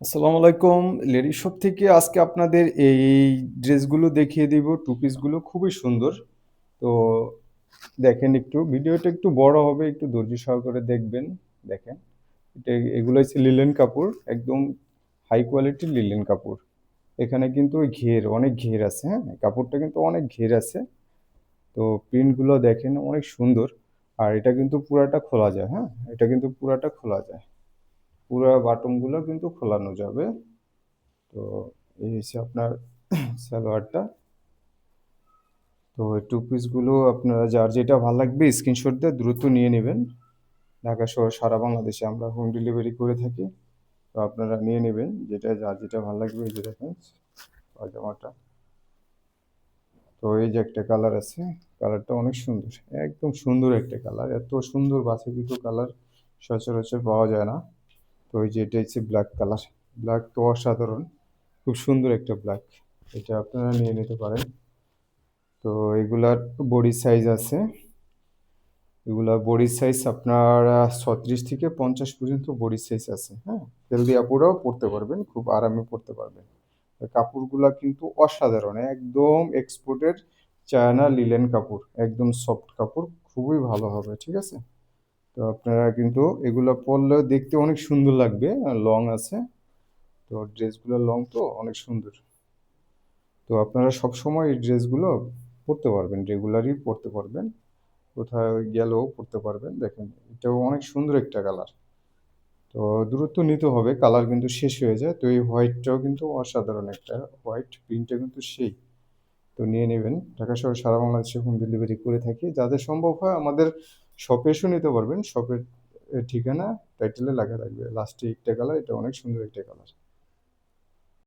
আসসালামু আলাইকুম। Lady shop থেকে আজকে আপনাদের এই ড্রেসগুলো দেখিয়ে দিব। টু পিসগুলো খুবই সুন্দর। তো দেখেন একটু ভিডিওটা একটু বড় হবে, একটু ধৈর্য সহকারে দেখবেন। দেখেন। এগুলো হচ্ছে লিলেন কাপড়, একদম হাই কোয়ালিটির লিলেন কাপড়। এখানে কিন্তু ওই অনেক ঘের আছে, হ্যাঁ? কাপড়টা কিন্তু অনেক ঘের আছে। তো প্রিন্টগুলো দেখেন অনেক সুন্দর। আর এটা কিন্তু পুরাটা খোলা যায়, হ্যাঁ? এটা কিন্তু পুরাটা খোলা যায়। পুরা বাটনগুলো কিন্তু খোলানো যাবে। তো এই হচ্ছে আপনার সালোয়ারটা। তো এই টু পিসগুলো আপনারা যার যেটা ভালো লাগবে স্ক্রিনশট দিয়ে দ্রুত নিয়ে নেবেন। ঢাকা সহ সারা বাংলাদেশে আমরা হোম ডেলিভারি করে থাকি। তো আপনারা নিয়ে নেবেন যার যেটা ভালো লাগবে। এই যে দেখেন পায়জামাটা। তো এই যে একটা কালার আছে, কালারটা অনেক সুন্দর, একদম সুন্দর একটা কালার। এত সুন্দর বাছাইকৃত কালার সচরাচর পাওয়া যায় না। তো এই যে এটা হচ্ছে ব্ল্যাক কালার। ব্ল্যাক তো অসাধারণ, খুব সুন্দর একটা ব্ল্যাক। এটা আপনারা নিয়ে নিতে পারেন। তো এগুলার বডি সাইজ আছে। এগুলা বডি সাইজ আপনার ৩৬ থেকে ৫০ পর্যন্ত বডি সাইজ আছে, হ্যাঁ? হেলদি আপুরাও পড়তে পারবেন, খুব আরামে পড়তে পারবেন। আর কাপড়গুলা কিন্তু অসাধারণ, একদম এক্সপোর্টেড চায়না লিলেন কাপড়, একদম সফট কাপড়, খুবই ভালো হবে, ঠিক আছে? তো আপনারা কিন্তু এগুলা পরলেও দেখতে অনেক সুন্দর লাগবে, আর লং আছে। তো ড্রেসগুলো লং তো অনেক সুন্দর। তো আপনারা সবসময় এই ড্রেসগুলো পরতে পারবেন, রেগুলারই পরতে পারবেন। কোথাও গেলেও পড়তে পারবেন। দেখেন এটাও অনেক সুন্দর একটা কালার। তো দ্রুত নিতে হবে, কালার কিন্তু শেষ হয়ে যায়। তো এই হোয়াইটটাও কিন্তু অসাধারণ একটা হোয়াইট, প্রিন্টটা কিন্তু সেই। তো নিয়ে নেবেন। ঢাকা শহর সারা বাংলাদেশে হোম ডেলিভারি করে থাকি। যাদের সম্ভব হয় আমাদের শপে এসেও নিতে পারবেন। শপের ঠিকানা টাইটেলে লেখা থাকবে। লাস্টে একটা কালার, এটা অনেক সুন্দর একটা কালার।